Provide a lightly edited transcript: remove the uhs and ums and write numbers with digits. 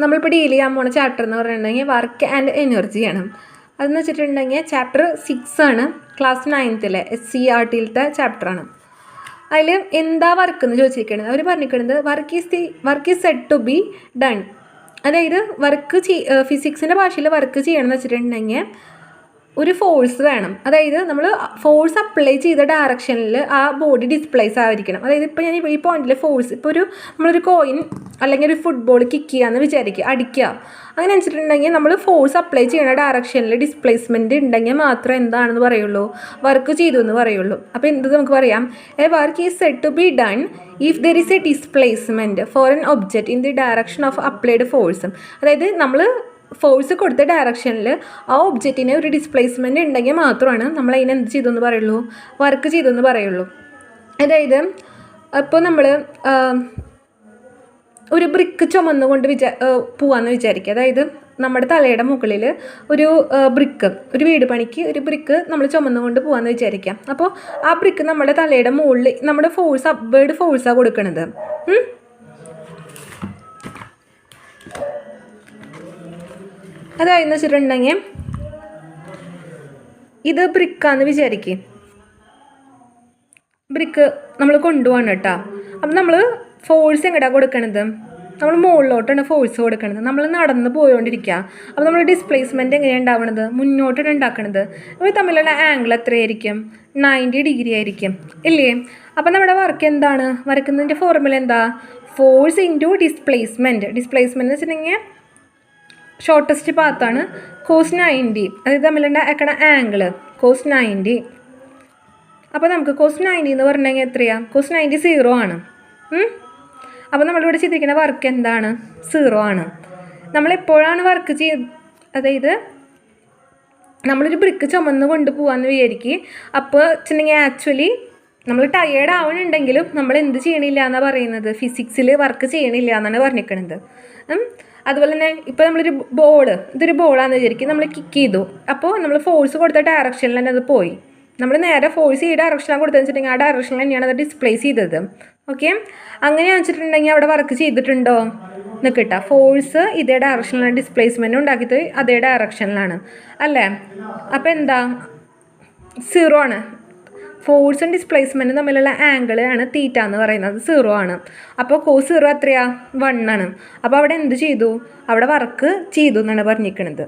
നമ്മളിപ്പോൾ ഡീൽ ചെയ്യാൻ പോണ ചാപ്റ്റർ എന്ന് പറഞ്ഞിട്ടുണ്ടെങ്കിൽ വർക്ക് ആൻഡ് എനർജിയാണ്. അതെന്ന് വെച്ചിട്ടുണ്ടെങ്കിൽ ചാപ്റ്റർ 6 ആണ്, ക്ലാസ് 9th SCERT ചാപ്റ്ററാണ്. അതിൽ എന്താ വർക്ക് എന്ന് ചോദിച്ചിരിക്കുന്നത്, അവർ പറഞ്ഞിരിക്കുന്നത് work is said to be done. അതായത് ഫിസിക്സിൻ്റെ ഭാഷയിൽ വർക്ക് ചെയ്യണമെന്ന് വെച്ചിട്ടുണ്ടെങ്കിൽ ഒരു ഫോഴ്സ് വേണം. അതായത് നമ്മൾ ഫോഴ്സ് അപ്ലൈ ചെയ്ത ഡയറക്ഷനിൽ ആ ബോഡി ഡിസ്പ്ലേസ് ആയിരിക്കണം. അതായത് ഇപ്പോൾ ഞാൻ ഈ പോയിന്റിൽ ഫോഴ്സ്, ഇപ്പോൾ നമ്മളൊരു കോയിൻ അല്ലെങ്കിൽ ഒരു ഫുട്ബോൾ കിക്ക് ചെയ്യാമെന്ന് വിചാരിക്കുക, അടിക്കുക. അങ്ങനെ വെച്ചിട്ടുണ്ടെങ്കിൽ നമ്മൾ ഫോഴ്സ് അപ്ലൈ ചെയ്യുന്ന ഡയറക്ഷനിൽ ഡിസ്പ്ലേസ്മെൻറ്റ് ഉണ്ടെങ്കിൽ മാത്രമേ എന്താണെന്ന് പറയുള്ളൂ, വർക്ക് ചെയ്തു എന്ന് പറയുള്ളൂ. അപ്പോൾ എന്ത് നമുക്ക് പറയാം, a work is said to be done if there is a displacement for an object in the direction of applied ഫോഴ്സും. അതായത് നമ്മൾ ഫോഴ്സ് കൊടുത്ത ഡയറക്ഷനിൽ ആ ഒബ്ജക്റ്റിന് ഒരു ഡിസ്പ്ലേസ്മെൻറ്റ് ഉണ്ടെങ്കിൽ മാത്രമാണ് നമ്മൾ അതിനെ എന്ത് ചെയ്തു എന്ന് പറയുള്ളൂ, വർക്ക് ചെയ്തു എന്ന് പറയുള്ളൂ. അതായത് ഇപ്പോൾ നമ്മൾ ഒരു ബ്രിക്ക് ചുമന്നുകൊണ്ട് പോവാമെന്ന് വിചാരിക്കുക. അതായത് നമ്മുടെ തലയുടെ മുകളിൽ ഒരു വീട് പണിക്ക് ഒരു ബ്രിക്ക് നമ്മൾ ചുമന്നുകൊണ്ട് പോകാമെന്ന് വിചാരിക്കാം. അപ്പോൾ ആ ബ്രിക്ക് നമ്മുടെ തലയുടെ മുകളിൽ നമ്മുടെ ഫോഴ്സ് അപ്വേർഡ് ഫോഴ്സാണ് കൊടുക്കുന്നത്. അതായെന്ന് വെച്ചിട്ടുണ്ടെങ്കിൽ ഇത് ബ്രിക്കാന്ന് വിചാരിക്കുക, ബ്രിക്ക് നമ്മൾ കൊണ്ടുപോകണം കേട്ടോ. അപ്പം നമ്മൾ ഫോഴ്സ് എങ്ങനെയാണ് കൊടുക്കണത്, നമ്മൾ മുകളിലോട്ടാണ് ഫോഴ്സ് കൊടുക്കണത്. നമ്മൾ നടന്ന് പോയോണ്ടിരിക്കുക. അപ്പോൾ നമ്മൾ ഡിസ്പ്ലേസ്മെൻറ്റ് എങ്ങനെയാണ് ഉണ്ടാവണത്, മുന്നോട്ടാണ് ഉണ്ടാക്കണത്. അപ്പോൾ തമ്മിലുള്ള ആംഗിൾ എത്രയായിരിക്കും, 90 ഡിഗ്രി ആയിരിക്കും ഇല്ലേ. അപ്പോൾ നമ്മുടെ വർക്ക് എന്താണ്, വരക്കുന്നതിൻ്റെ ഫോർമുല എന്താ, ഫോഴ്സ് ഇൻറ്റു ഡിസ്പ്ലേസ്മെൻറ്റ്. ഡിസ്പ്ലേസ്മെൻറ്റ് എന്ന് വെച്ചിട്ടുണ്ടെങ്കിൽ ഷോർട്ടസ്റ്റ് പാത്താണ്, cos 90. അതായത് തമ്മിലുണ്ടാക്കണ ആംഗിൾ cos 90. അപ്പോൾ നമുക്ക് cos 90 എന്ന് പറഞ്ഞെങ്കിൽ എത്രയാണ്, cos 90 0 ആണ്. അപ്പോൾ നമ്മളിവിടെ ചെയ്തിരിക്കുന്ന വർക്ക് എന്താണ്, 0 ആണ്. നമ്മളെപ്പോഴാണ് വർക്ക് അതായത് നമ്മളൊരു ബ്രിക്ക് ചുമന്ന് കൊണ്ടുപോകാമെന്ന് വിചാരിക്കുക. അപ്പോൾ വെച്ചിട്ടുണ്ടെങ്കിൽ ആക്ച്വലി നമ്മൾ ടയേർഡ് ആവണുണ്ടെങ്കിലും നമ്മൾ എന്ത് ചെയ്യണില്ല എന്നാണ് പറയുന്നത്, ഫിസിക്സിൽ വർക്ക് ചെയ്യണില്ല എന്നാണ് പറഞ്ഞിരിക്കുന്നത്. അതുപോലെ തന്നെ ഇപ്പോൾ ഇതൊരു ബോളാണെന്ന് വിചാരിക്കും, നമ്മൾ കിക്ക് ചെയ്തു. അപ്പോൾ നമ്മൾ ഫോഴ്സ് കൊടുത്ത ഡയറക്ഷനിൽ തന്നെ അത് പോയി. നമ്മൾ നേരെ ഫോഴ്സ് ഈ ഡയറക്ഷനാണ് കൊടുത്തതെന്ന് വെച്ചിട്ടുണ്ടെങ്കിൽ ആ ഡയറക്ഷനിൽ തന്നെയാണ് അത് ഡിസ്പ്ലേസ് ചെയ്തത്. ഓക്കെ, അങ്ങനെ വെച്ചിട്ടുണ്ടെങ്കിൽ അവിടെ വർക്ക് ചെയ്തിട്ടുണ്ടോ നിൽക്കട്ടെ, ഫോഴ്സ് ഇതേ ഡയറക്ഷനിലാണ്, ഡിസ്പ്ലേസ്മെൻറ്റ് ഉണ്ടാക്കിയത് അതേ ഡയറക്ഷനിലാണ് അല്ലേ. അപ്പോൾ എന്താ, 0 ആണ്. ഫോഴ്സും ഡിസ്പ്ലേസ്മെൻറ്റും തമ്മിലുള്ള ആംഗിൾ ആണ് തീറ്റ എന്ന് പറയുന്നത്, 0 ആണ്. അപ്പോൾ cos 0 എത്രയാണ്, 1 ആണ്. അപ്പോൾ അവിടെ എന്ത് ചെയ്തു, അവിടെ വർക്ക് ചെയ്തു എന്നാണ് പറഞ്ഞിരിക്കുന്നത്.